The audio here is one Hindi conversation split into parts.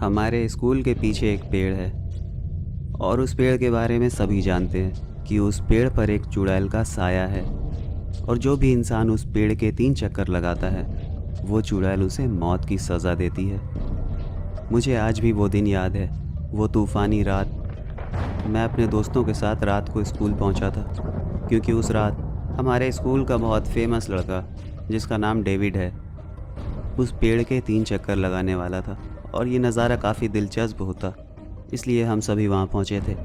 हमारे स्कूल के पीछे एक पेड़ है और उस पेड़ के बारे में सभी जानते हैं कि उस पेड़ पर एक चुड़ैल का साया है और जो भी इंसान उस पेड़ के 3 चक्कर लगाता है वो चुड़ैल उसे मौत की सज़ा देती है। मुझे आज भी वो दिन याद है, वो तूफ़ानी रात। मैं अपने दोस्तों के साथ रात को स्कूल पहुंचा था क्योंकि उस रात हमारे स्कूल का बहुत फेमस लड़का जिसका नाम डेविड है उस पेड़ के 3 चक्कर लगाने वाला था और ये नज़ारा काफ़ी दिलचस्प होता, इसलिए हम सभी वहाँ पहुँचे थे।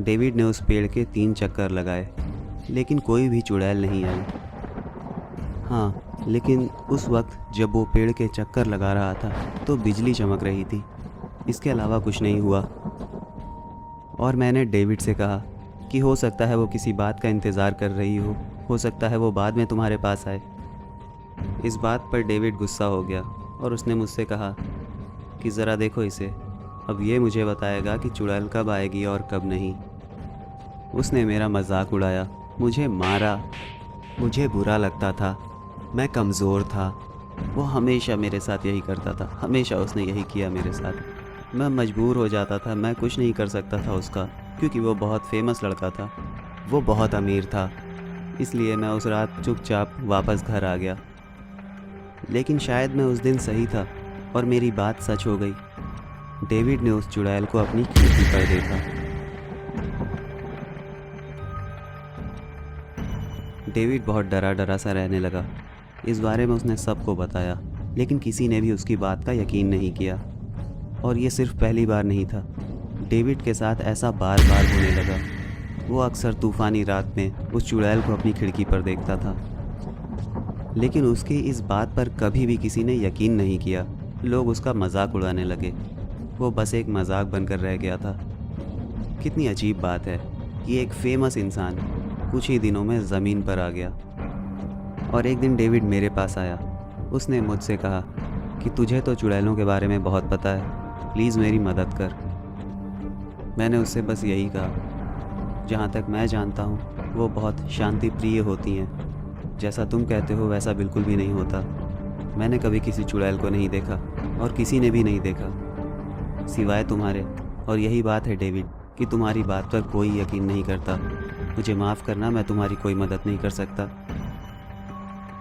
डेविड ने उस पेड़ के 3 चक्कर लगाए लेकिन कोई भी चुड़ैल नहीं आई। हाँ, लेकिन उस वक्त जब वो पेड़ के चक्कर लगा रहा था तो बिजली चमक रही थी, इसके अलावा कुछ नहीं हुआ। और मैंने डेविड से कहा कि हो सकता है वो किसी बात का इंतज़ार कर रही हो सकता है वो बाद में तुम्हारे पास आए। इस बात पर डेविड गुस्सा हो गया और उसने मुझसे कहा कि ज़रा देखो इसे, अब ये मुझे बताएगा कि चुड़ैल कब आएगी और कब नहीं। उसने मेरा मजाक उड़ाया, मुझे मारा। मुझे बुरा लगता था, मैं कमज़ोर था। वो हमेशा मेरे साथ यही करता था, हमेशा उसने यही किया मेरे साथ। मैं मजबूर हो जाता था, मैं कुछ नहीं कर सकता था उसका, क्योंकि वो बहुत फेमस लड़का था, वो बहुत अमीर था। इसलिए मैं उस रात चुपचाप वापस घर आ गया। लेकिन शायद मैं उस दिन सही था और मेरी बात सच हो गई। डेविड ने उस चुड़ैल को अपनी खिड़की पर देखा। डेविड बहुत डरा डरा सा रहने लगा। इस बारे में उसने सबको बताया, लेकिन किसी ने भी उसकी बात का यकीन नहीं किया। और ये सिर्फ पहली बार नहीं था, डेविड के साथ ऐसा बार बार होने लगा। वो अक्सर तूफ़ानी रात में उस चुड़ैल को अपनी खिड़की पर देखता था, लेकिन उसकी इस बात पर कभी भी किसी ने यकीन नहीं किया। लोग उसका मजाक उड़ाने लगे, वो बस एक मजाक बनकर रह गया था। कितनी अजीब बात है कि एक फेमस इंसान कुछ ही दिनों में ज़मीन पर आ गया। और एक दिन डेविड मेरे पास आया। उसने मुझसे कहा कि तुझे तो चुड़ैलों के बारे में बहुत पता है, प्लीज़ मेरी मदद कर। मैंने उससे बस यही कहा, जहाँ तक मैं जानता हूँ वो बहुत शांति प्रिय होती हैं, जैसा तुम कहते हो वैसा बिल्कुल भी नहीं होता। मैंने कभी किसी चुड़ैल को नहीं देखा और किसी ने भी नहीं देखा सिवाय तुम्हारे। और यही बात है डेविड कि तुम्हारी बात पर कोई यकीन नहीं करता। मुझे माफ़ करना, मैं तुम्हारी कोई मदद नहीं कर सकता।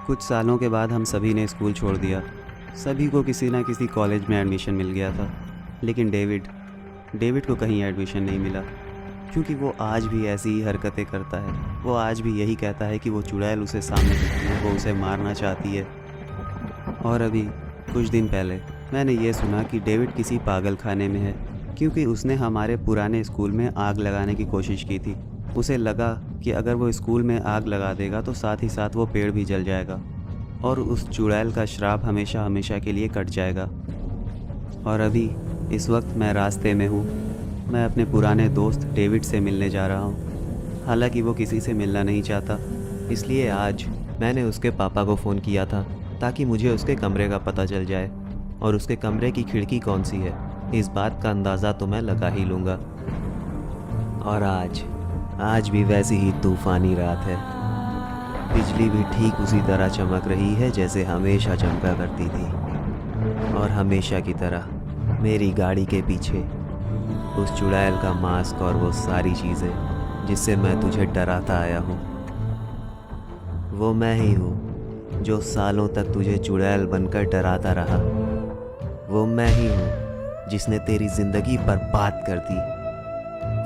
कुछ सालों के बाद हम सभी ने स्कूल छोड़ दिया। सभी को किसी ना किसी कॉलेज में एडमिशन मिल गया था, लेकिन डेविड को कहीं एडमिशन नहीं मिला, क्योंकि वो आज भी ऐसी ही हरकतें करता है। वो आज भी यही कहता है कि वो चुड़ैल उसे सामने दिखती है, वो उसे मारना चाहती है। और अभी कुछ दिन पहले मैंने ये सुना कि डेविड किसी पागल खाने में है, क्योंकि उसने हमारे पुराने स्कूल में आग लगाने की कोशिश की थी। उसे लगा कि अगर वो स्कूल में आग लगा देगा तो साथ ही साथ वो पेड़ भी जल जाएगा और उस चुड़ैल का श्राप हमेशा हमेशा के लिए कट जाएगा। और अभी इस वक्त मैं रास्ते में हूँ। मैं अपने पुराने दोस्त डेविड से मिलने जा रहा हूँ। हालांकि वो किसी से मिलना नहीं चाहता, इसलिए आज मैंने उसके पापा को फ़ोन किया था ताकि मुझे उसके कमरे का पता चल जाए और उसके कमरे की खिड़की कौन सी है, इस बात का अंदाज़ा तो मैं लगा ही लूँगा। और आज भी वैसी ही तूफ़ानी रात है। बिजली भी ठीक उसी तरह चमक रही है जैसे हमेशा चमका करती थी। और हमेशा की तरह मेरी गाड़ी के पीछे उस चुड़ैल का मास्क और वो सारी चीज़ें जिससे मैं तुझे डराता आया हूँ। वो मैं ही हूँ जो सालों तक तुझे चुड़ैल बनकर डराता रहा। वो मैं ही हूँ जिसने तेरी ज़िंदगी बर्बाद कर दी।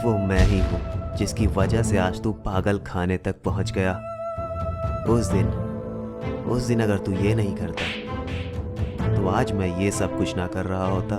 वो मैं ही हूँ जिसकी वजह से आज तू पागल खाने तक पहुँच गया। उस दिन अगर तू ये नहीं करता तो आज मैं ये सब कुछ ना कर रहा होता।